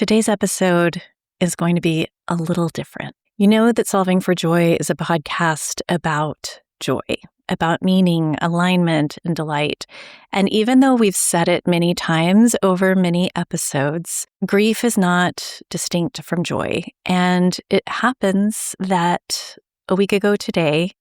Today's episode is going to be a little different. You know that Solving for Joy is a podcast about joy, about meaning, alignment, and delight. And even though we've said it many times over many episodes, grief is not distinct from joy. And it happens that a week ago today,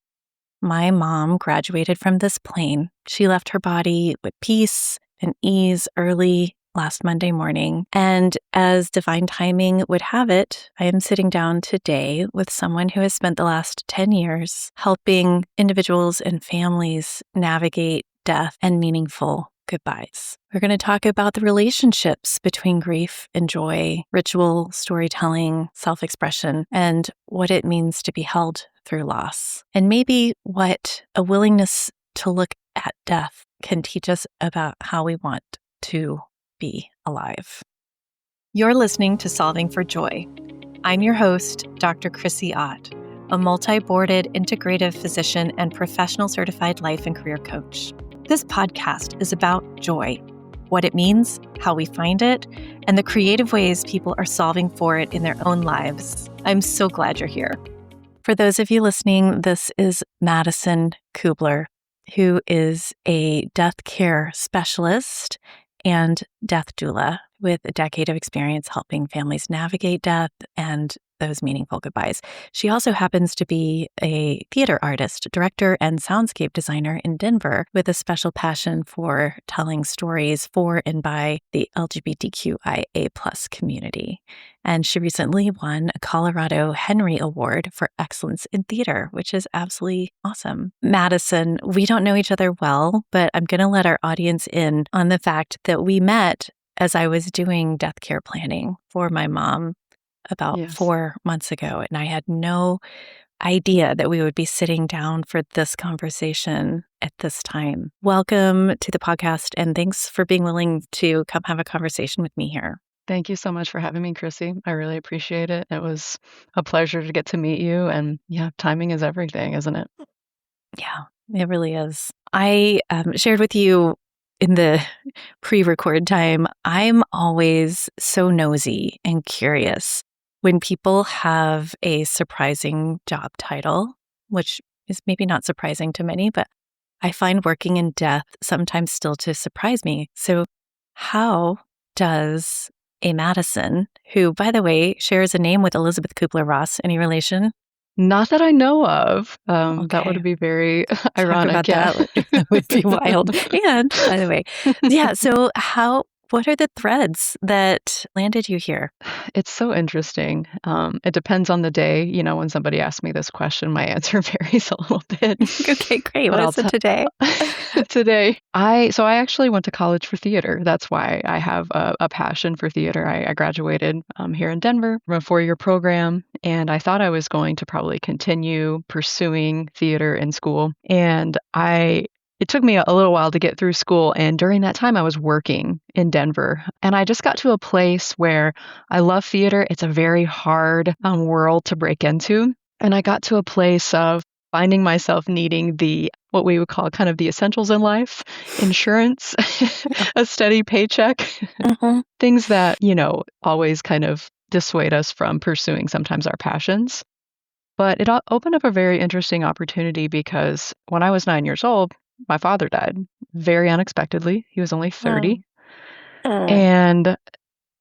my mom graduated from this plane. She left her body with peace and ease early last Monday morning. And as divine timing would have it, I am sitting down today with someone who has spent the last 10 years helping individuals and families navigate death and meaningful goodbyes. We're going to talk about the relationships between grief and joy, ritual, storytelling, self-expression, and what it means to be held through loss. And maybe what a willingness to look at death can teach us about how we want to be alive. You're listening to Solving for Joy. I'm your host, Dr. Chrissie, a multi-boarded integrative physician and professional certified life and career coach. This podcast is about joy, what it means, how we find it, and the creative ways people are solving for it in their own lives. I'm so glad you're here. For those of you listening, this is Madison Kuebler, who is a death care specialist and death doula with a decade of experience helping families navigate death and those meaningful goodbyes. She also happens to be a theater artist, director, and soundscape designer in Denver with a special passion for telling stories for and by the LGBTQIA+ community. And she recently won a Colorado Henry Award for Excellence in Theater, which is absolutely awesome. Madison, we don't know each other well, but I'm going to let our audience in on the fact that we met as I was doing death care planning for my mom about 4 months ago. And I had no idea that we would be sitting down for this conversation at this time. Welcome to the podcast, and thanks for being willing to come have a conversation with me here. Thank you so much for having me, Chrissie. I really appreciate it. It was a pleasure to get to meet you. And yeah, timing is everything, isn't it? Yeah, it really is. I shared with you in the pre-record time, I'm always so nosy and curious when people have a surprising job title, which is maybe not surprising to many, but I find working in death sometimes still to surprise me. So how does a Madison, who, by the way, shares a name with Elizabeth Kubler-Ross, any relation? Not that I know of. Okay. That would be very ironic. That would be wild. And by the way, so what are the threads that landed you here? It's so interesting. It depends on the day. You know, when somebody asks me this question, my answer varies a little bit. Okay, great. What is it today? Today, I actually went to college for theater. That's why I have a passion for theater. I graduated here in Denver from a 4-year program, and I thought I was going to probably continue pursuing theater in school. And it took me a little while to get through school, and during that time I was working in Denver, and I just got to a place where I love theater. It's a very hard world to break into, and I got to a place of finding myself needing what we would call kind of the essentials in life, insurance, a steady paycheck, things that, always kind of dissuade us from pursuing sometimes our passions. But it opened up a very interesting opportunity because when I was 9 years old, my father died very unexpectedly. He was only 30. And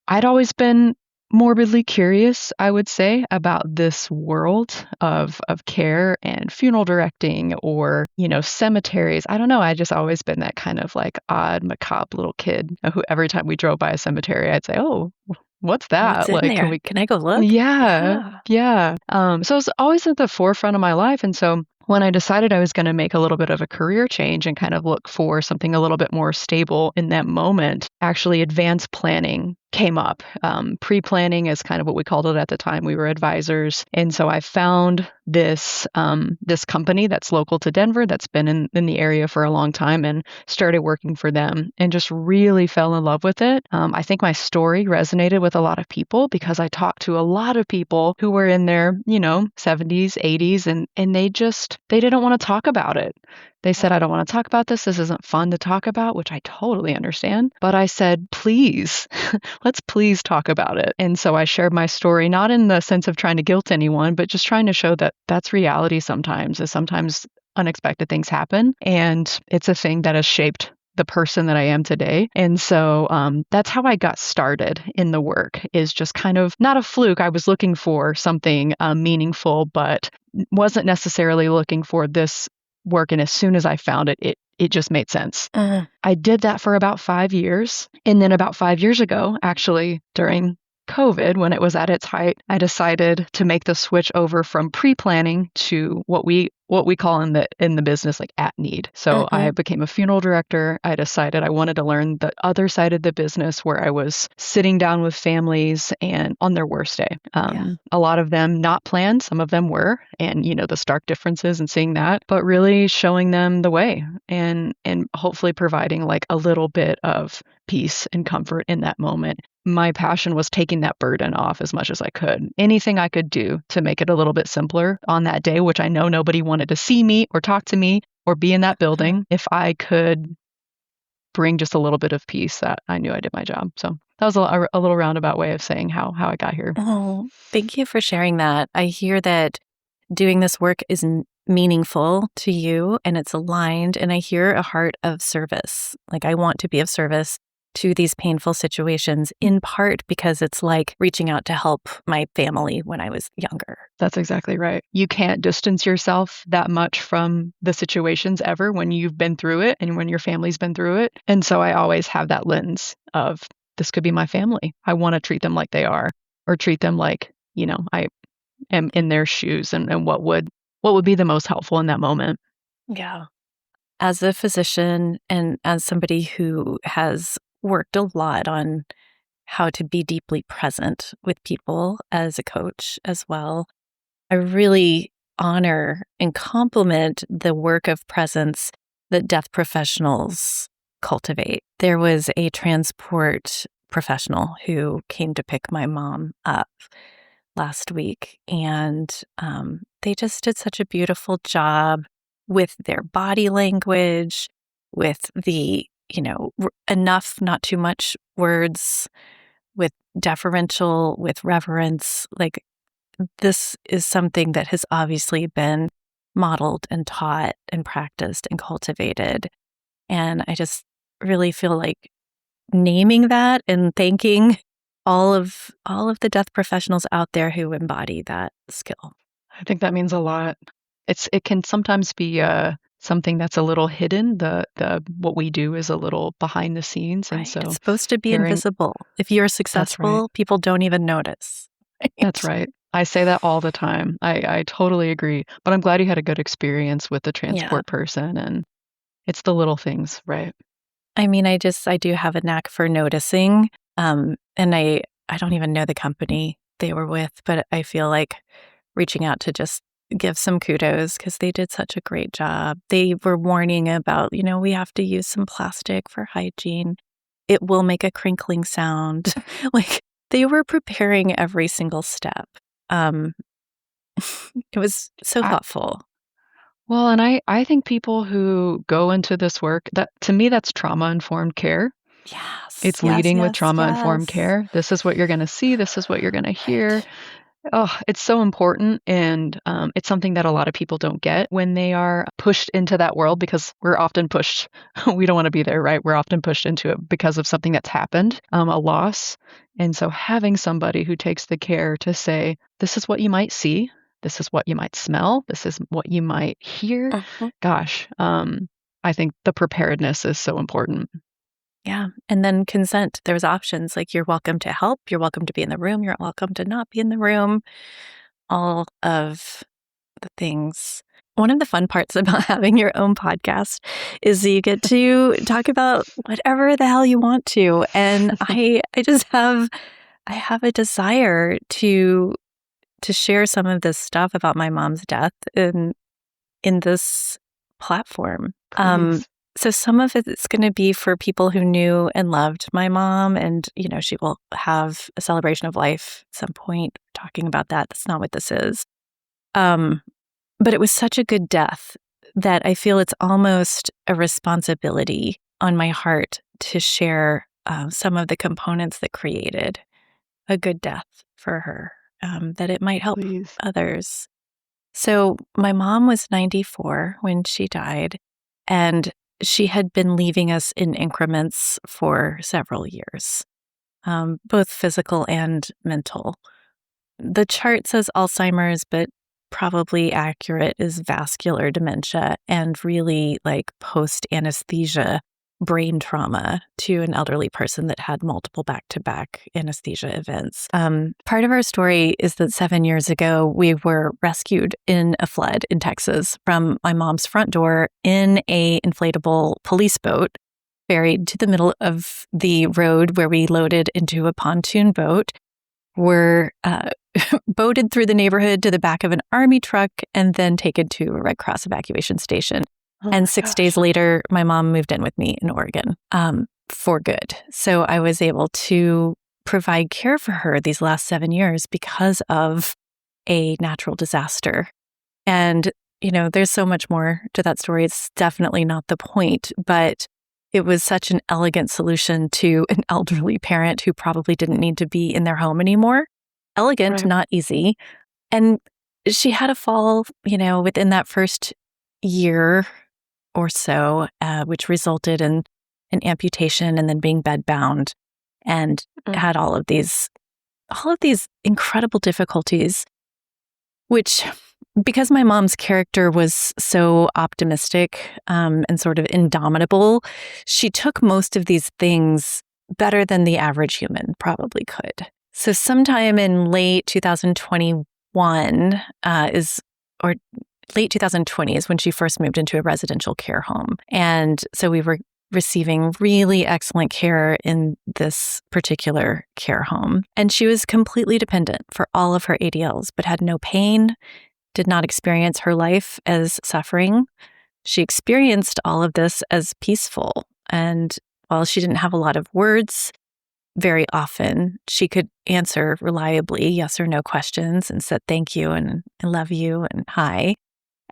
I'd always been morbidly curious, I would say, about this world of care and funeral directing or, cemeteries. I don't know. I just always been that kind of like odd, macabre little kid who every time we drove by a cemetery, I'd say, oh, what's that? What's in there? Can I go look? Yeah. So it was always at the forefront of my life. And so when I decided I was going to make a little bit of a career change and kind of look for something a little bit more stable in that moment, actually advanced planning came up. Pre-planning is kind of what we called it at the time. We were advisors. And so I found this company that's local to Denver that's been in the area for a long time and started working for them and just really fell in love with it. I think my story resonated with a lot of people because I talked to a lot of people who were in their, 70s, 80s, and they didn't want to talk about it. They said, I don't want to talk about this. This isn't fun to talk about, which I totally understand. But I said, please, let's please talk about it. And so I shared my story, not in the sense of trying to guilt anyone, but just trying to show that that's reality sometimes, is sometimes unexpected things happen. And it's a thing that has shaped the person that I am today. And so that's how I got started in the work, is just kind of not a fluke. I was looking for something meaningful, but wasn't necessarily looking for this work. And as soon as I found it, it just made sense. I did that for about 5 years. And then about 5 years ago, actually during COVID, when it was at its height, I decided to make the switch over from pre-planning to what we call in the business like at need. So I became a funeral director. I decided I wanted to learn the other side of the business, where I was sitting down with families and on their worst day. A lot of them not planned, some of them were, and the stark differences and seeing that, but really showing them the way and hopefully providing like a little bit of peace and comfort in that moment. My passion was taking that burden off as much as I could. Anything I could do to make it a little bit simpler on that day, which I know nobody wanted to see me or talk to me or be in that building. If I could bring just a little bit of peace, that I knew I did my job. So that was a little roundabout way of saying how I got here. Oh, thank you for sharing that. I hear that doing this work is meaningful to you and it's aligned. And I hear a heart of service. Like, I want to be of service to these painful situations, in part because it's like reaching out to help my family when I was younger. That's exactly right. You can't distance yourself that much from the situations ever when you've been through it and when your family's been through it. And so I always have that lens of, this could be my family. I want to treat them like they are, or treat them like, I am in their shoes, and what would be the most helpful in that moment. Yeah. As a physician and as somebody who has worked a lot on how to be deeply present with people as a coach as well, I really honor and compliment the work of presence that death professionals cultivate. There was a transport professional who came to pick my mom up last week, and they just did such a beautiful job with their body language, with the, enough, not too much words, with deferential, with reverence. Like, this is something that has obviously been modeled and taught and practiced and cultivated. And I just really feel like naming that and thanking all of the death professionals out there who embody that skill. I think that means a lot. It can sometimes be something that's a little hidden. The what we do is a little behind the scenes, Right. and so it's supposed to be invisible. If you're successful, right. People don't even notice. Right? That's right. I say that all the time. I totally agree. But I'm glad you had a good experience with the transport person, and it's the little things, right? I mean, I do have a knack for noticing, and I don't even know the company they were with, but I feel like reaching out to just give some kudos because they did such a great job. They were warning about, we have to use some plastic for hygiene. It will make a crinkling sound. Like, they were preparing every single step. It was so thoughtful. Well, and I think people who go into this work, that to me, that's trauma-informed care. Yes. It's leading with trauma-informed care. This is what you're going to see. This is what you're going to hear. Right. Oh, it's so important. And it's something that a lot of people don't get when they are pushed into that world, because we're often pushed. We don't want to be there, right? We're often pushed into it because of something that's happened, a loss. And so having somebody who takes the care to say, this is what you might see. This is what you might smell. This is what you might hear. Gosh, I think the preparedness is so important. Yeah. And then consent. There's options like, you're welcome to help. You're welcome to be in the room. You're welcome to not be in the room. All of the things. One of the fun parts about having your own podcast is you get to talk about whatever the hell you want to. And I have a desire to share some of this stuff about my mom's death in this platform. So some of it's going to be for people who knew and loved my mom, and she will have a celebration of life at some point talking about that. That's not what this is. But it was such a good death that I feel it's almost a responsibility on my heart to share some of the components that created a good death for her, that it might help Please. others. So my mom was 94 when she died, and she had been leaving us in increments for several years, both physical and mental. The chart says Alzheimer's, but probably accurate is vascular dementia and really like post-anesthesia brain trauma to an elderly person that had multiple back-to-back anesthesia events. Part of our story is that 7 years ago, we were rescued in a flood in Texas from my mom's front door in a inflatable police boat, ferried to the middle of the road where we loaded into a pontoon boat. Were boated through the neighborhood to the back of an army truck and then taken to a Red Cross evacuation station. And 6 days later, my mom moved in with me in Oregon for good. So I was able to provide care for her these last 7 years because of a natural disaster. And, you know, there's so much more to that story. It's definitely not the point, but it was such an elegant solution to an elderly parent who probably didn't need to be in their home anymore. Elegant, not easy. And she had a fall, you know, within that first year or so, which resulted in an amputation and then being bedbound, and had all of these incredible difficulties, which, because my mom's character was so optimistic and sort of indomitable, she took most of these things better than the average human probably could. So sometime in late 2021 late 2020 is when she first moved into a residential care home. And so we were receiving really excellent care in this particular care home. And she was completely dependent for all of her ADLs, but had no pain, did not experience her life as suffering. She experienced all of this as peaceful. And while she didn't have a lot of words, very often she could answer reliably yes or no questions and said thank you and I love you and hi,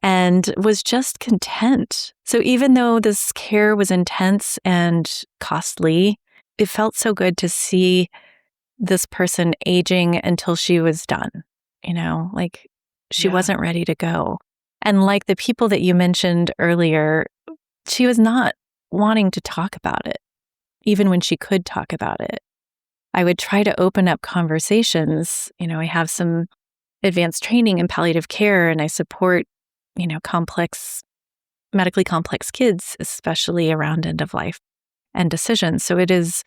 and was just content. So even though this care was intense and costly, it felt so good to see this person aging until she was done, you know, like she wasn't ready to go. And like the people that you mentioned earlier, she was not wanting to talk about it, even when she could talk about it. I would try to open up conversations. You know, I have some advanced training in palliative care, and I support, you know, medically complex kids, especially around end of life and decisions. So it's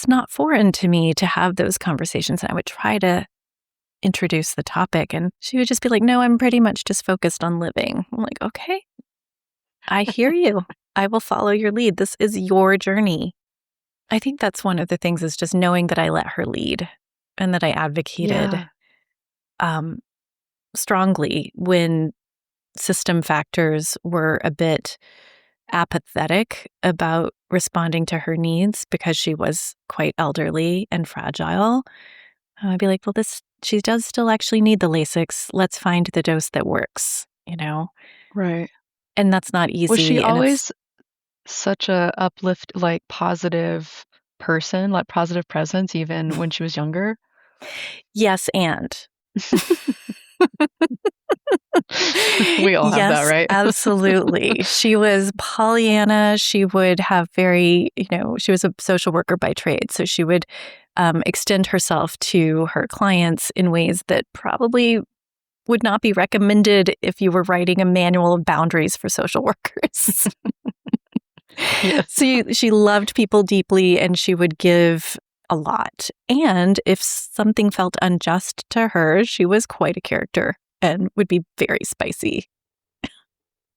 not foreign to me to have those conversations. And I would try to introduce the topic, and she would just be like, no, I'm pretty much just focused on living. I'm like, okay, I hear you. I will follow your lead. This is your journey. I think that's one of the things, is just knowing that I let her lead and that I advocated strongly when system factors were a bit apathetic about responding to her needs because she was quite elderly and fragile. I'd be like, well, she does still actually need the Lasix. Let's find the dose that works, you know? Right. And that's not easy. Was she always such a uplift, like positive person, like positive presence, even when she was younger? Yes, and. We all have that, right? Absolutely. She was Pollyanna. She would have she was a social worker by trade. So she would extend herself to her clients in ways that probably would not be recommended if you were writing a manual of boundaries for social workers. Yes. So she loved people deeply, and she would give a lot. And if something felt unjust to her, she was quite a character and would be very spicy.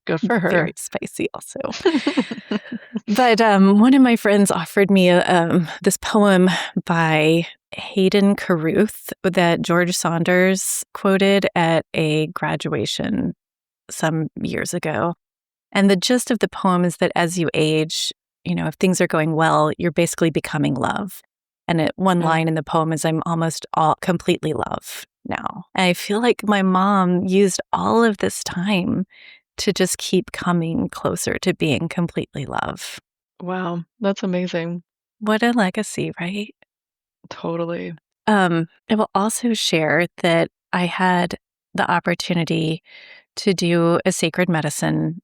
Good for her. Very spicy also. But one of my friends offered me this poem by Hayden Carruth that George Saunders quoted at a graduation some years ago. And the gist of the poem is that as you age, you know, if things are going well, you're basically becoming love. And one line in the poem is, I'm almost completely love now. And I feel like my mom used all of this time to just keep coming closer to being completely love. Wow, that's amazing. What a legacy, right? Totally. I will also share that I had the opportunity to do a sacred medicine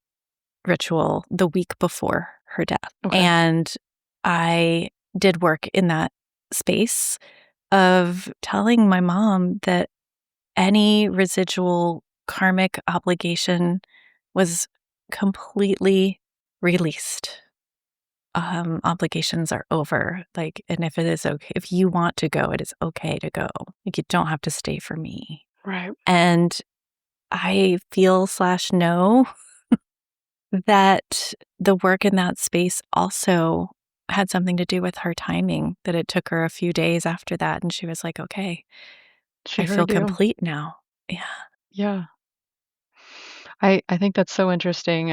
ritual the week before her death. Okay. And I did work in that space of telling my mom that any residual karmic obligation was completely released. Obligations are over. And if it is okay, if you want to go, it is okay to go. You don't have to stay for me. Right. And I feel/know that the work in that space also had something to do with her timing, that it took her a few days after that. And she was like, okay, I feel complete now. Yeah. Yeah. I think that's so interesting.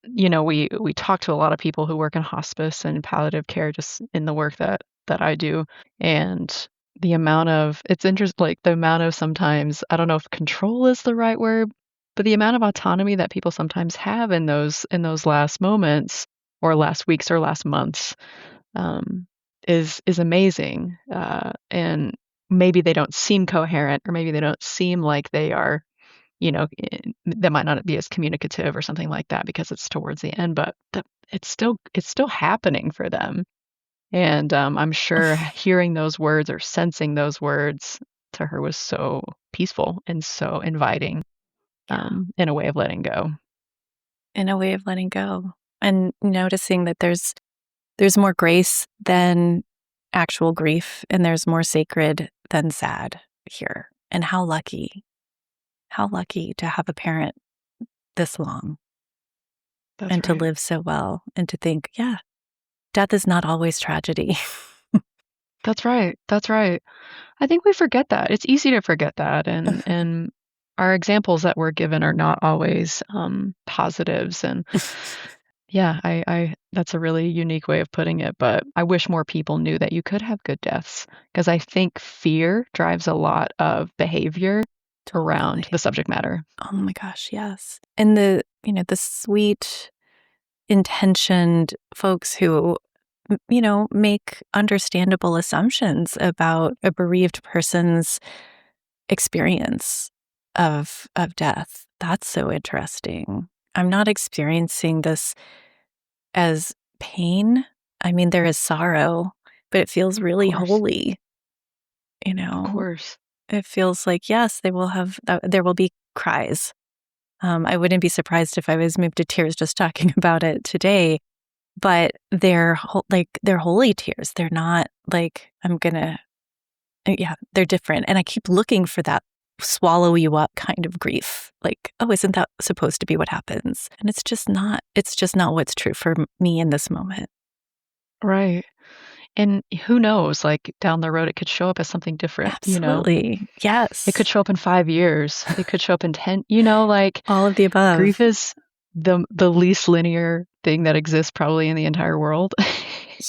We talk to a lot of people who work in hospice and palliative care just in the work that I do. And the amount of, it's interesting, like the amount of sometimes, I don't know if control is the right word, but the amount of autonomy that people sometimes have in those last moments or last weeks or last months is amazing. And maybe they don't seem coherent, or maybe they don't seem like they are, that might not be as communicative or something like that because it's towards the end, but it's still happening for them. And I'm sure hearing those words or sensing those words to her was so peaceful and so inviting, in a way of letting go. In a way of letting go and noticing that there's more grace than actual grief, and there's more sacred than sad here. And how lucky to have a parent this long. That's and right. to live so well, and to think, yeah, death is not always tragedy. That's right. That's right. I think we forget that. It's easy to forget that. And our examples that we're given are not always positives. And yeah, I that's a really unique way of putting it. But I wish more people knew that you could have good deaths, because I think fear drives a lot of behavior around the subject matter. Oh my gosh, yes. And the sweet, intentioned folks who, make understandable assumptions about a bereaved person's experience of death. That's so interesting. I'm not experiencing this as pain. I mean, there is sorrow, but it feels really holy. Of course. It feels like, yes, there will be cries. I wouldn't be surprised if I was moved to tears just talking about it today, but they're holy tears. They're not like, they're different. And I keep looking for that swallow you up kind of grief. Like, oh, isn't that supposed to be what happens? And it's just not what's true for me in this moment. Right. And who knows, like down the road, it could show up as something different. Absolutely. Yes. It could show up in 5 years. It could show up in 10, like all of the above. Grief is the least linear thing that exists probably in the entire world.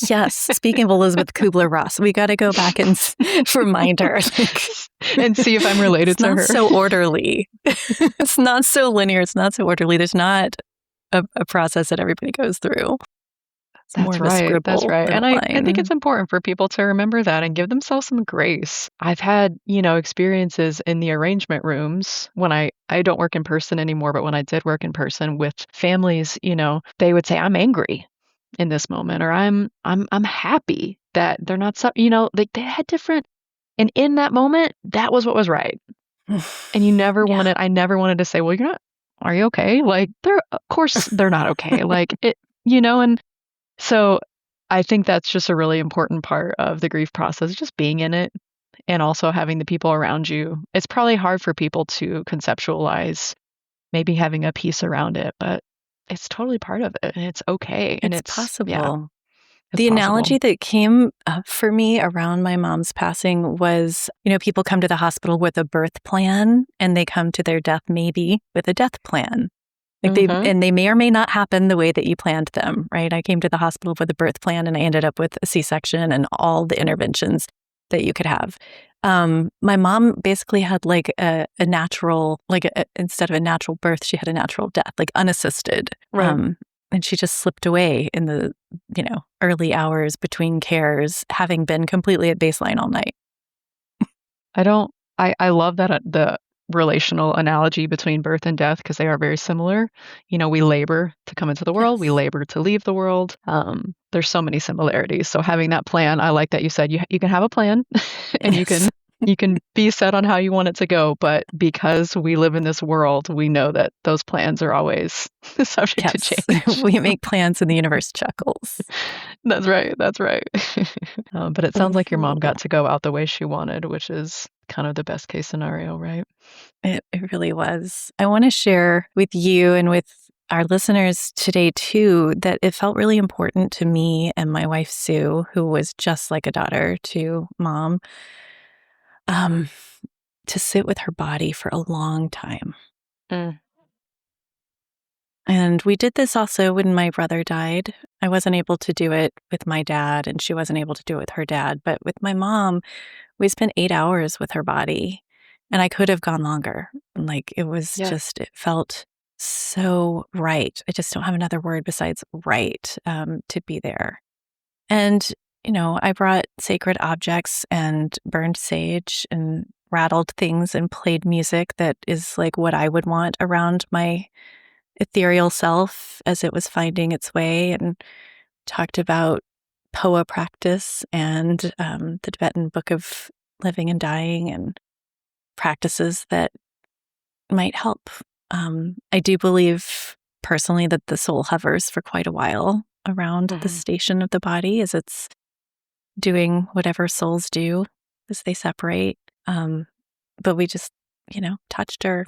Yes. Speaking of Elizabeth Kuebler-Ross, we got to go back and remind her. And see if I'm related to her. It's not so orderly. It's not so linear. It's not so orderly. There's not a process that everybody goes through. That's right. That's right. And I think it's important for people to remember that and give themselves some grace. I've had, experiences in the arrangement rooms when I don't work in person anymore, but when I did work in person with families, they would say, I'm angry in this moment, or I'm happy that they're not, they had different, and in that moment, that was what was right. And I never wanted to say, well, are you okay? Like of course they're not okay. Like it, and so I think that's just a really important part of the grief process, just being in it and also having the people around you. It's probably hard for people to conceptualize maybe having a peace around it, but it's totally part of it and it's okay. And it's possible. Yeah, the analogy that came up for me around my mom's passing was, people come to the hospital with a birth plan and they come to their death maybe with a death plan. Like they may or may not happen the way that you planned them, right? I came to the hospital with a birth plan and I ended up with a C-section and all the interventions. that you could have. My mom basically had like a natural, instead of a natural birth, she had a natural death, like unassisted. Right. And she just slipped away in the, early hours between cares, having been completely at baseline all night. I love that the relational analogy between birth and death because they are very similar. We labor to come into the world, we Yes. labor to leave the world. There's so many similarities. So having that plan, I like that you said you can have a plan and Yes. you can be set on how you want it to go, but because we live in this world, we know that those plans are always subject to Yes. change. We make plans and the universe chuckles. That's right. That's right. But it sounds like your mom Mhm. got to go out the way she wanted, which is kind of the best case scenario, right? It really was. I want to share with you and with our listeners today, too, that it felt really important to me and my wife, Sue, who was just like a daughter to mom, um, to sit with her body for a long time. Mm. And we did this also when my brother died. I wasn't able to do it with my dad, and she wasn't able to do it with her dad. But with my mom, we spent 8 hours with her body, and I could have gone longer. Like Yeah, it felt so right. I just don't have another word besides right, to be there. And, I brought sacred objects and burned sage and rattled things and played music that is like what I would want around my ethereal self as it was finding its way, and talked about Poa practice and the Tibetan Book of Living and Dying and practices that might help. I do believe personally that the soul hovers for quite a while around the hmm station of the body as it's doing whatever souls do as they separate. But we just, touched her,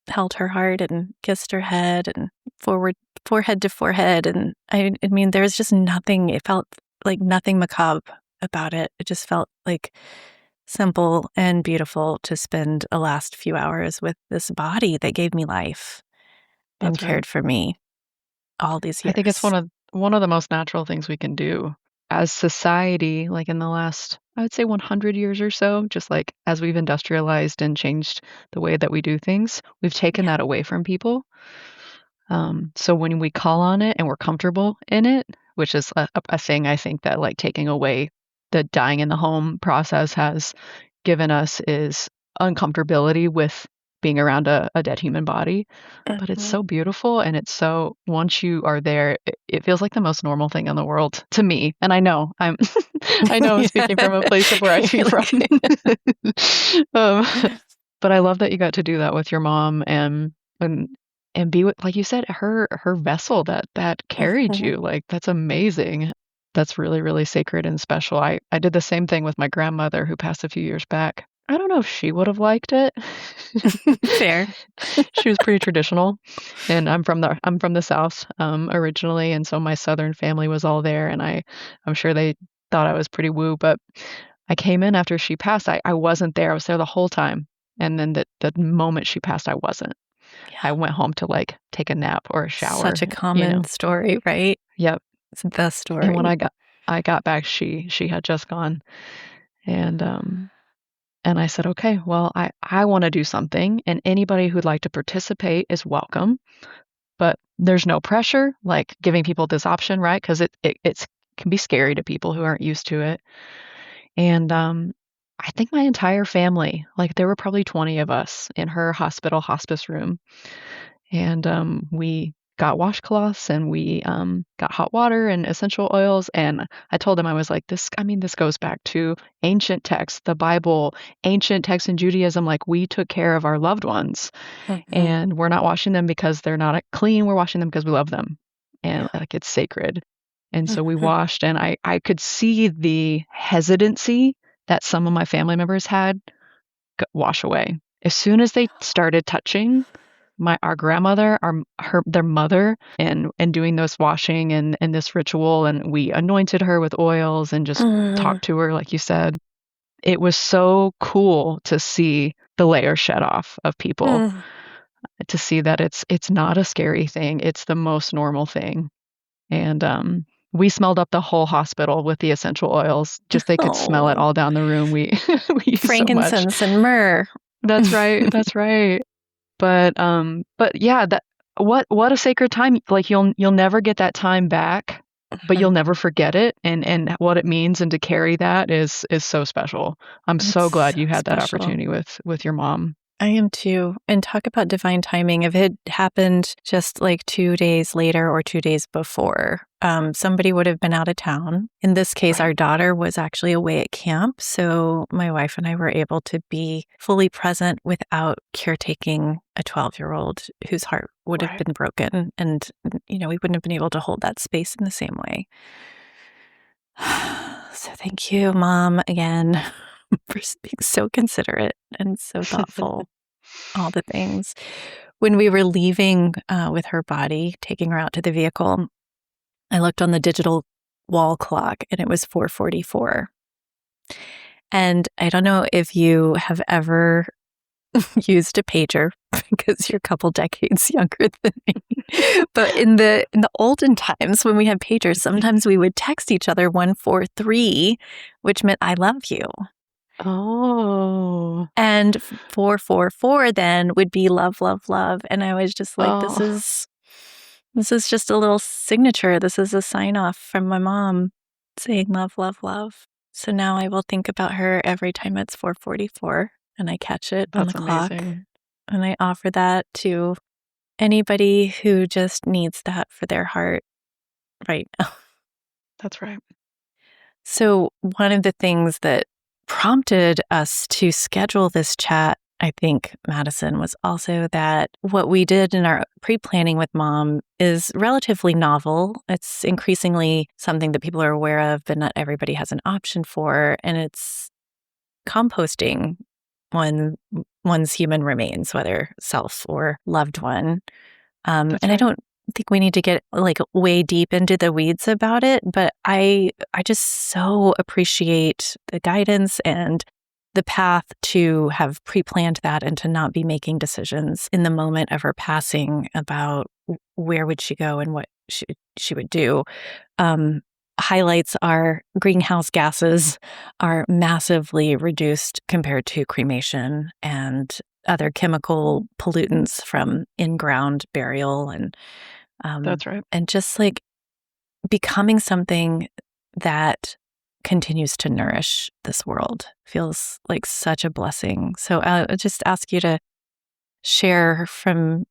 held her heart and kissed her head and forehead to forehead. And I mean, there was just nothing, it felt like nothing macabre about it. It just felt like simple and beautiful to spend the last few hours with this body that gave me life and that's right. cared for me all these I think it's years. one of the most natural things we can do as society, like in the last, I would say 100 years or so, just like as we've industrialized and changed the way that we do things, we've taken Yeah. that away from people. So when we call on it and we're comfortable in it, which is a thing I think that like taking away the dying in the home process has given us is uncomfortability with being around a dead human body. But it's Mhm. so beautiful and it's so once you are there, it feels like the most normal thing in the world to me. And I know I'm I know I'm speaking from a place of where I came from. Like, um, but I love that you got to do that with your mom and and be with, like you said, her vessel that carried mhm. you. Like that's amazing. That's really, really sacred and special. I did the same thing with my grandmother who passed a few years back. I don't know if she would have liked it. Fair. She was pretty traditional, and I'm from the South originally, and so my Southern family was all there, and I'm sure they thought I was pretty woo, but I came in after she passed. I wasn't there. I was there the whole time, and then the moment she passed, I wasn't. I Yeah. went home to like take a nap or a Such shower, a common story, right? Yep. It's the And when story. I got back, she had just gone, and and I said, okay, well, I want to do something, and anybody who'd like to participate is welcome, but there's no pressure, like giving people this option, right? Because it's can be scary to people who aren't used to it. And I think my entire family, like there were probably 20 of us in her hospital hospice room, and we got washcloths and we got hot water and essential oils. And I told them, I was like, this, I mean, this goes back to ancient texts, the Bible, ancient texts in Judaism. Like we took care of our loved ones Mhm. and we're not washing them because they're not clean. We're washing them because we love them and Yeah. like it's sacred. And so we Mhm. washed, and I could see the hesitancy that some of my family members had wash away. As soon as they started touching our grandmother, their mother, and doing this washing and this ritual, and we anointed her with oils and just Mm. talked to her like you said. It was so cool to see the layer shed off of people, Mm. to see that it's not a scary thing. It's the most normal thing. And we smelled up the whole hospital with the essential oils. Just they could smell it Oh, all down the room. We used so much. frankincense and myrrh. That's right. That's right. But yeah, that what a sacred time. Like you'll never get that time back, but you'll never forget it. And what it means and to carry that is so special. I'm It's so glad so you had that special. opportunity with your mom. I am too. And talk about divine timing. If it had happened just like 2 days later or 2 days before, somebody would have been out of town. In this case, Right. our daughter was actually away at camp. So my wife and I were able to be fully present without caretaking a 12-year-old whose heart would have Right. been broken. And, we wouldn't have been able to hold that space in the same way. So thank you, Mom, again, for being so considerate and so thoughtful. All the things. When we were leaving with her body, taking her out to the vehicle, I looked on the digital wall clock and it was 4:44. And I don't know if you have ever used a pager because you're a couple decades younger than me. But in the olden times when we had pagers, sometimes we would text each other 143, which meant I love you. Oh. And 444 then would be love, love, love. And I was just like, this Oh, is just a little signature. This is a sign off from my mom saying love, love, love. So now I will think about her every time it's 4:44 and I catch it on the that's clock. amazing. And I offer that to anybody who just needs that for their heart right now. That's right. So one of the things that prompted us to schedule this chat, I think, Madison, was also that what we did in our pre-planning with Mom is relatively novel. It's increasingly something that people are aware of, but not everybody has an option for. And it's composting one's human remains, whether self or loved one. That's And I right. don't think we need to get like way deep into the weeds about it, but I just so appreciate the guidance and the path to have pre-planned that and to not be making decisions in the moment of her passing about where would she go and what she would do. Highlights our greenhouse gases are massively reduced compared to cremation and other chemical pollutants from in-ground burial That's right. and just like becoming something that continues to nourish this world feels like such a blessing. So I'll just ask you to share from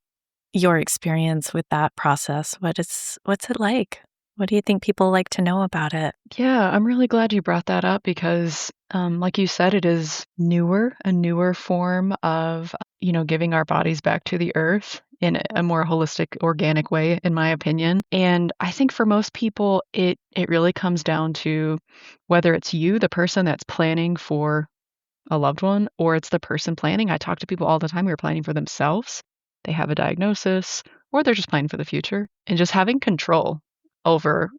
your experience with that process. What's it like? What do you think people like to know about it? Yeah, I'm really glad you brought that up because, like you said, it is a newer form of, giving our bodies back to the earth in a more holistic, organic way, in my opinion. And I think for most people, it really comes down to whether it's you, the person that's planning for a loved one, or it's the person planning. I talk to people all the time who are planning for themselves. They have a diagnosis, or they're just planning for the future, and just having control over,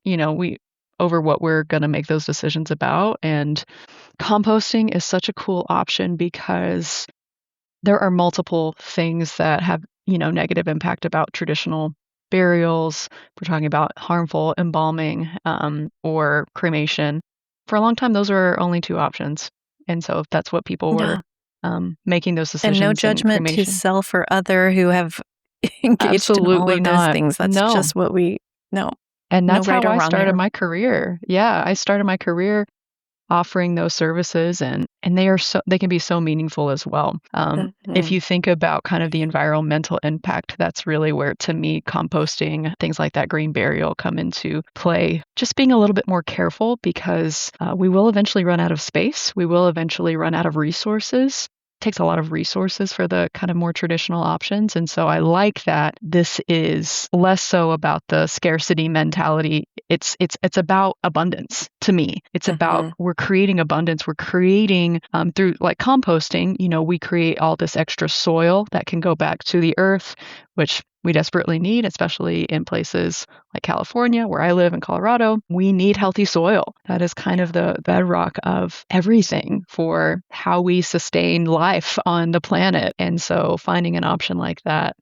over what we're going to make those decisions about. And composting is such a cool option because there are multiple things that have, negative impact about traditional burials. We're talking about harmful embalming or cremation. For a long time, those were only two options. And so if that's what people Yeah. were making those And no decisions in judgment to cremation. self or other who have engaged in all Absolutely of those not. things. That's No. just what we know. And No that's right how or I wrong started here. my career. Yeah, I started my career offering those services and they can be so meaningful as well. If Mhm. you think about kind of the environmental impact, that's really where to me composting, things like that green burial come into play. Just being a little bit more careful because we will eventually run out of space. We will eventually run out of resources. Takes a lot of resources for the kind of more traditional options. And so I like that this is less so about the scarcity mentality. It's about abundance to me. It's about Mhm. we're creating abundance. We're creating through like composting, we create all this extra soil that can go back to the earth, which we desperately need, especially in places like California, where I live in Colorado. We need healthy soil. That is kind of the bedrock of everything for how we sustain life on the planet. And so finding an option like that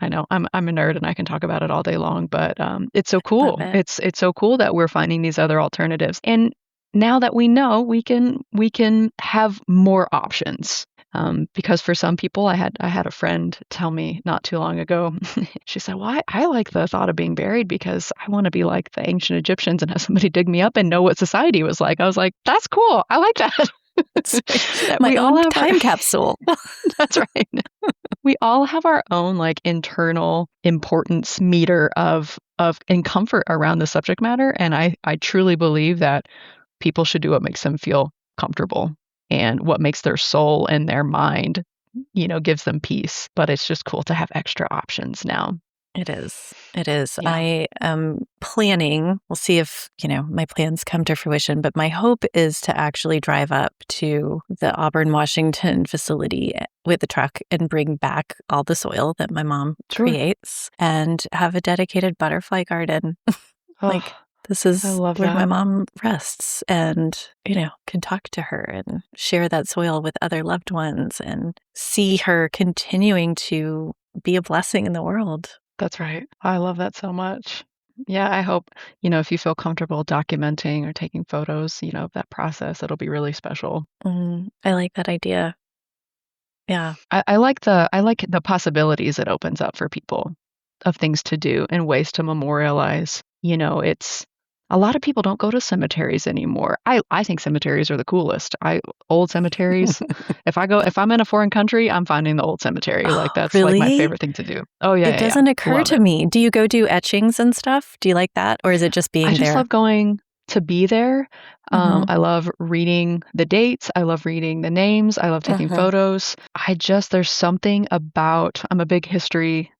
I know I'm a nerd and I can talk about it all day long, but it's so Love cool. it. It's so cool that we're finding these other alternatives. And now that we know, we can have more options. Because for some people, I had a friend tell me not too long ago. She said, "Well, I like the thought of being buried because I want to be like the ancient Egyptians and have somebody dig me up and know what society was like." I was like, "That's cool. I like that." It's That my we all own have our time capsule. that's right. We all have our own like internal importance meter of and comfort around the subject matter. And I truly believe that people should do what makes them feel comfortable and what makes their soul and their mind, gives them peace. But it's just cool to have extra options now. It is. It is. Yeah. I am planning, we'll see if, my plans come to fruition, but my hope is to actually drive up to the Auburn, Washington facility with the truck and bring back all the soil that my mom Sure. creates and have a dedicated butterfly garden. Oh, Like, this I is love where my that. mom rests and, can talk to her and share that soil with other loved ones and see her continuing to be a blessing in the world. That's right. I love that so much. Yeah, I hope, if you feel comfortable documenting or taking photos, of that process, it'll be really special. I like that idea. Yeah. I like the possibilities it opens up for people of things to do and ways to memorialize. It's a lot of people don't go to cemeteries anymore. I think cemeteries are the coolest. Old cemeteries. If I'm in a foreign country, I'm finding the old cemetery. Like Oh, that's like my really? favorite thing to do. Oh yeah, It yeah, yeah. doesn't occur Love to it. me. Do you go do etchings and stuff? Do you like that? Or is it just I being just there? love going to be there. Mm-hmm. I love reading the dates. I love reading the names. I love taking Mm-hmm. photos. There's something about, I'm a big history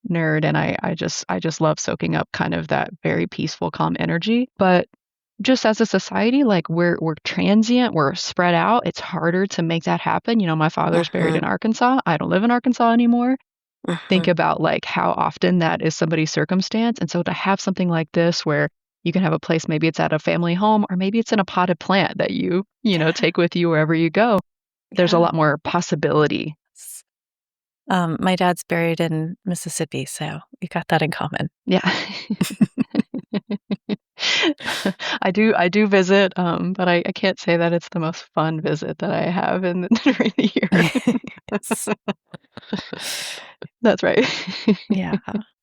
nerd and I just love soaking up kind of that very peaceful, calm energy. But just as a society, like we're transient, we're spread out. It's harder to make that happen. My father's buried Mm-hmm. in Arkansas. I don't live in Arkansas anymore. Mm-hmm. Think about like how often that is somebody's circumstance. And so to have something like this where you can have a place, maybe it's at a family home or maybe it's in a potted plant that Yeah. take with you wherever you go. There's a Yeah. lot more possibility. My dad's buried in Mississippi, so we got that in common. Yeah. I do visit, but I can't say that it's the most fun visit that I have during the year. Yes. That's right. Yeah.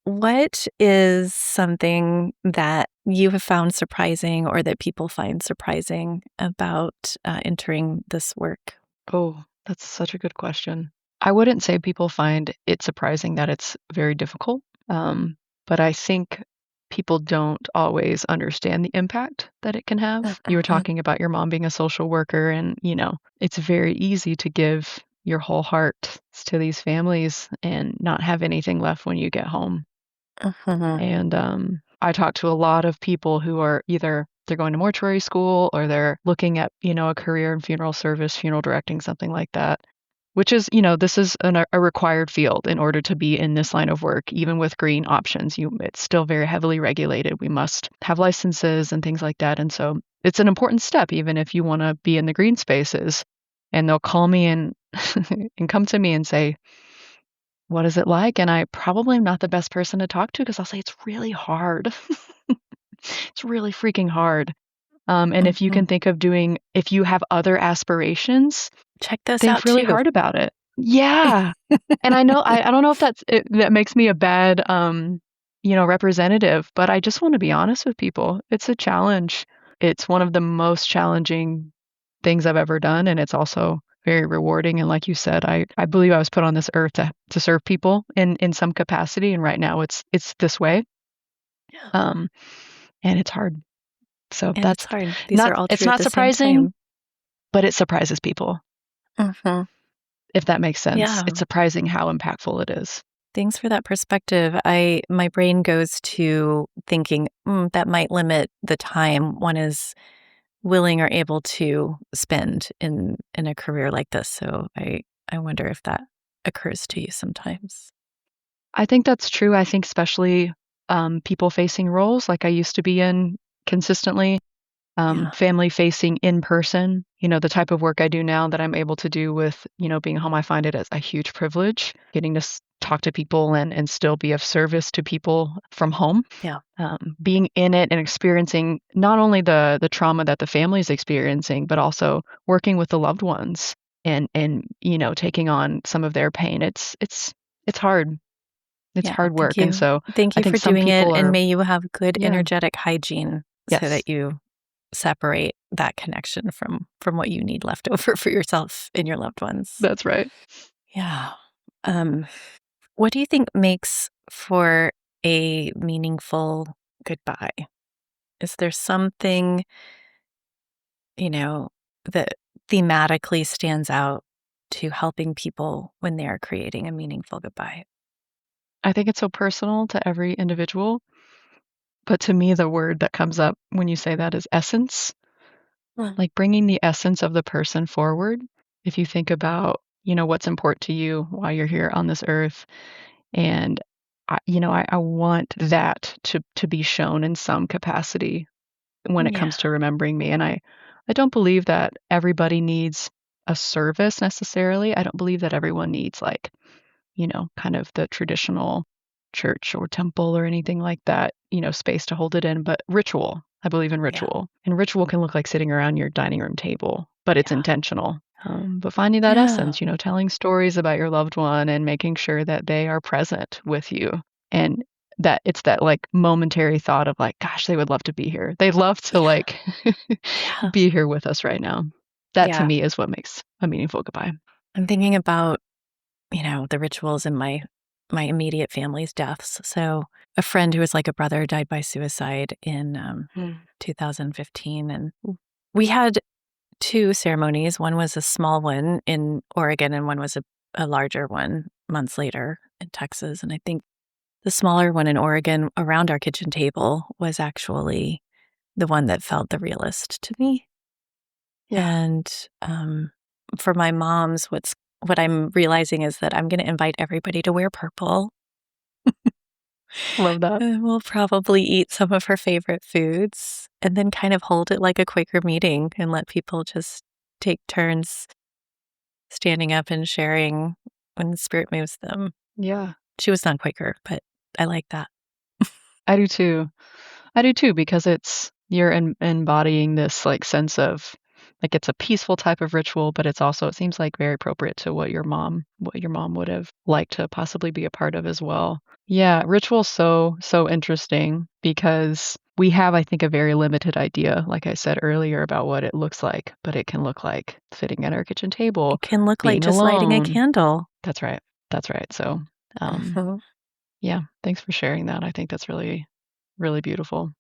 What is something that you have found surprising or that people find surprising about entering this work? Oh, that's such a good question. I wouldn't say people find it surprising that it's very difficult, but I think people don't always understand the impact that it can have. You were Mhm. talking about your mom being a social worker, and it's very easy to give your whole heart to these families and not have anything left when you get home. Mhm. And I talk to a lot of people who are either they're going to mortuary school or they're looking at, a career in funeral service, funeral directing, something like that, which is, this is a required field in order to be in this line of work. Even with green options, it's still very heavily regulated. We must have licenses and things like that. And so it's an important step, even if you want to be in the green spaces. And they'll call me and and come to me and say, what is it like? And I probably am not the best person to talk to because I'll say it's really hard. It's really freaking hard. And if you Mhm. can think of if you have other aspirations, Check those think out really too. hard about it. Yeah. And I know, I don't know if that makes me a bad, representative, but I just want to be honest with people. It's a challenge. It's one of the most challenging things I've ever done, and it's also very rewarding. And like you said, I believe I was put on this earth to serve people in some capacity, and right now it's this way. Yeah. Um, and it's hard. So And it's that's hard. These not are all it's true at not the same surprising, time. but it surprises people, Mhm. if that makes sense. Yeah. It's surprising how impactful it is. Thanks for that perspective. My brain goes to thinking that might limit the time one is willing or able to spend in a career like this. So I wonder if that occurs to you sometimes. I think that's true. I think especially people facing roles like I used to be in consistently, Yeah. family facing in person, the type of work I do now that I'm able to do with, being home, I find it as a huge privilege getting to talk to people and still be of service to people from home. Yeah. Being in it and experiencing not only the trauma that the family is experiencing, but also working with the loved ones and taking on some of their pain. It's hard. It's Yeah. hard Thank work. And you. so Thank I you think for some doing it. people And are, may you have good yeah, energetic hygiene so yes, that you separate that connection from what you need left over for yourself and your loved ones. that's right. Yeah. Um, what do you think makes for a meaningful goodbye? Is there something, that thematically stands out to helping people when they are creating a meaningful goodbye? I think it's so personal to every individual. But to me, the word that comes up when you say that is essence, Mm. like bringing the essence of the person forward. If you think about, what's important to you while you're here on this earth, and I want that to be shown in some capacity when it Yeah. comes to remembering me. And I don't believe that everybody needs a service necessarily. I don't believe that everyone needs like kind of the traditional church or temple or anything like that, space to hold it in, but ritual. I believe in Yeah. ritual. And ritual can look like sitting around your dining room table, but it's Yeah. intentional. But finding that Yeah. essence, telling stories about your loved one and making sure that they are present with you. And that it's that like momentary thought of like, gosh, they would love to be here. They'd love to Yeah. like Yeah. be here with us right now. That to Yeah. me is what makes a meaningful goodbye. I'm thinking about, the rituals in my immediate family's deaths. So a friend who was like a brother died by suicide in 2015. And we had two ceremonies. One was a small one in Oregon, and one was a larger one months later in Texas. And I think the smaller one in Oregon around our kitchen table was actually the one that felt the realest to me. Yeah. And for my mom's, what I'm realizing is that I'm going to invite everybody to wear purple. Love that. And we'll probably eat some of her favorite foods and then kind of hold it like a Quaker meeting and let people just take turns standing up and sharing when the spirit moves them. Yeah. She was not Quaker, but I like that. I do too. I do too, because you're embodying this like sense of like it's a peaceful type of ritual, but it's also, it seems like very appropriate to what your mom would have liked to possibly be a part of as well. Yeah, ritual's so interesting because we have, I think, a very limited idea, like I said earlier, about what it looks like, but it can look like sitting at our kitchen table, It can look like being just lighting a alone. candle. That's right. That's right. So, Mhm. yeah, thanks for sharing that. I think that's really, really beautiful.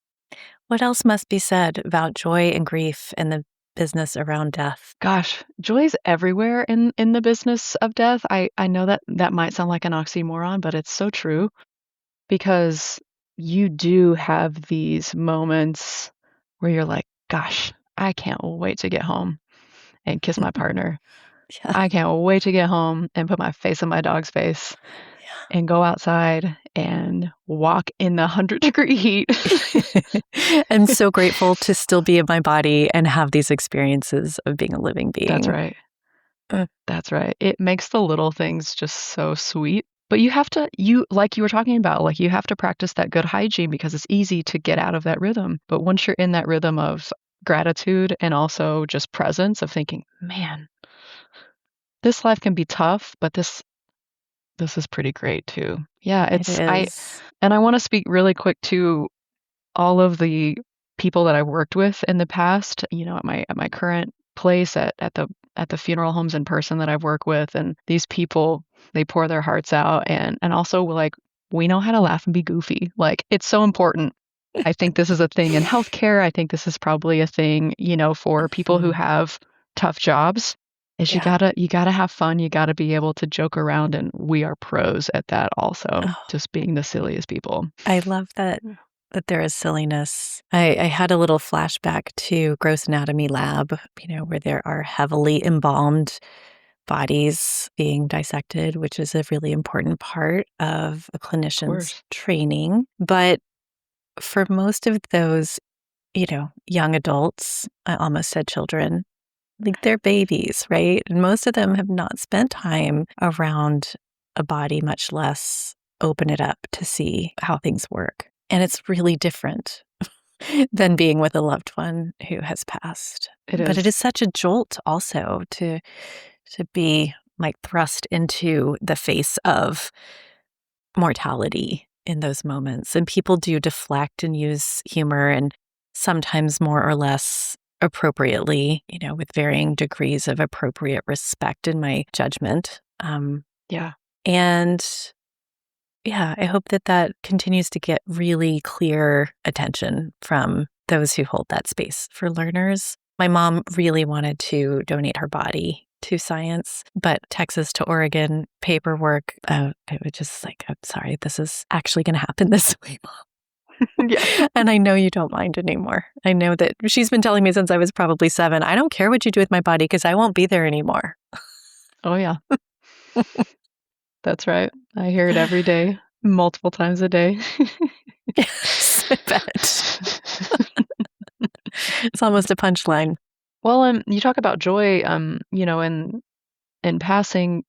What else must be said about joy and grief and the business around death? Gosh, joy is everywhere in the business of death. I know that that might sound like an oxymoron, but it's so true because you do have these moments where you're like, gosh, I can't wait to get home and kiss my partner. Yeah. I can't wait to get home and put my face in my dog's face and go outside and walk in the 100-degree heat. I'm so grateful to still be in my body and have these experiences of being a living That's being. right. Uh, That's right. It makes the little things just so sweet. But you have to, like you were talking about, like you have to practice that good hygiene because it's easy to get out of that rhythm. But once you're in that rhythm of gratitude and also just presence of thinking, man, this life can be tough, but this is pretty great too. Yeah, It is. and I want to speak really quick to all of the people that I've worked with in the past, at my current place at the funeral homes in person that I've worked with, and these people, they pour their hearts out, and also like we know how to laugh and be goofy. Like it's so important. I think this is a thing in healthcare. I think this is probably a thing, for people who Mhm. have tough jobs. Is you Yeah. gotta have fun. You gotta be able to joke around, and we are pros at that also, Oh, just being the silliest people. I love that there is silliness. I had a little flashback to Gross Anatomy Lab, where there are heavily embalmed bodies being dissected, which is a really important part of a Of clinician's course. training. But for most of those, young adults, I almost said children, like they're babies, right? And most of them have not spent time around a body, much less open it up to see how things work. And it's really different than being with a loved one who has passed. But it is such a jolt also to be like thrust into the face of mortality in those moments. And people do deflect and use humor, and sometimes more or less appropriately, with varying degrees of appropriate respect in my judgment. Yeah. And I hope that continues to get really clear attention from those who hold that space for learners. My mom really wanted to donate her body to science, but Texas to Oregon paperwork, it was just like, I'm sorry, this is actually going to happen this way, Mom. Yeah. And I know you don't mind anymore. I know that she's been telling me since I was probably 7, I don't care what you do with my body because I won't be there anymore. Oh, yeah. That's right. I hear it every day, multiple times a day. Yes, I bet. It's almost a punchline. Well, you talk about joy, in passing.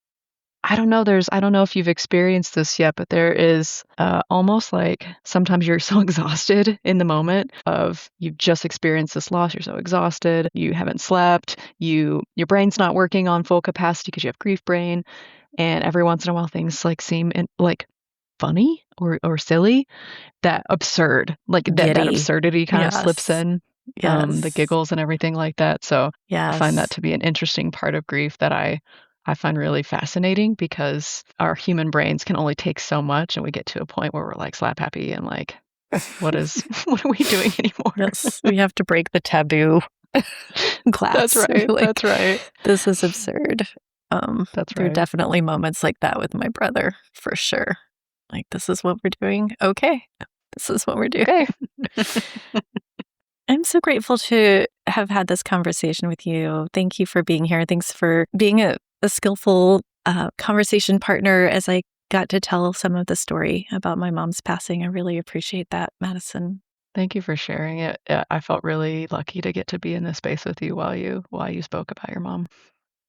I don't know if you've experienced this yet, but there is almost like sometimes you're so exhausted in the moment of you've just experienced this loss. You're so exhausted. You haven't slept. Your brain's not working on full capacity because you have grief brain. And every once in a while, things like seem like funny or silly, that absurd, like that absurdity kind of slips in, the giggles and everything like that. So I find that to be an interesting part of grief that I find really fascinating, because our human brains can only take so much, and we get to a point where we're like slap happy and like, what are we doing anymore? Yes, we have to break the taboo glass. That's right. Like, that's right. This is absurd. That's There are right. definitely moments like that with my brother, for sure. Like, this is what we're doing. Okay. This is what we're doing. Okay. I'm so grateful to have had this conversation with you. Thank you for being here. Thanks for being a skillful conversation partner as I got to tell some of the story about my mom's passing. I really appreciate that, Madison. Thank you for sharing it. I felt really lucky to get to be in this space with you while you spoke about your mom.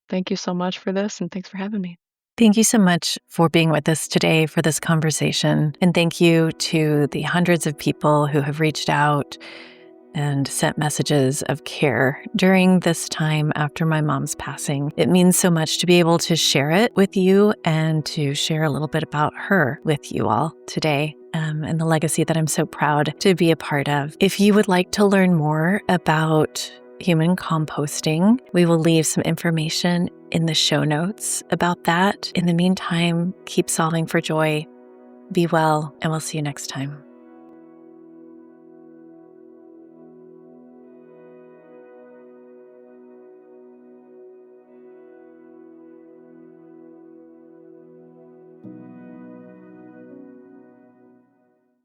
Thank you so much for this, and thanks for having me. Thank you so much for being with us today for this conversation. And thank you to the hundreds of people who have reached out and sent messages of care during this time after my mom's passing. It means so much to be able to share it with you and to share a little bit about her with you all today, and the legacy that I'm so proud to be a part of. If you would like to learn more about human composting, we will leave some information in the show notes about that. In the meantime, keep solving for joy, be well, and we'll see you next time.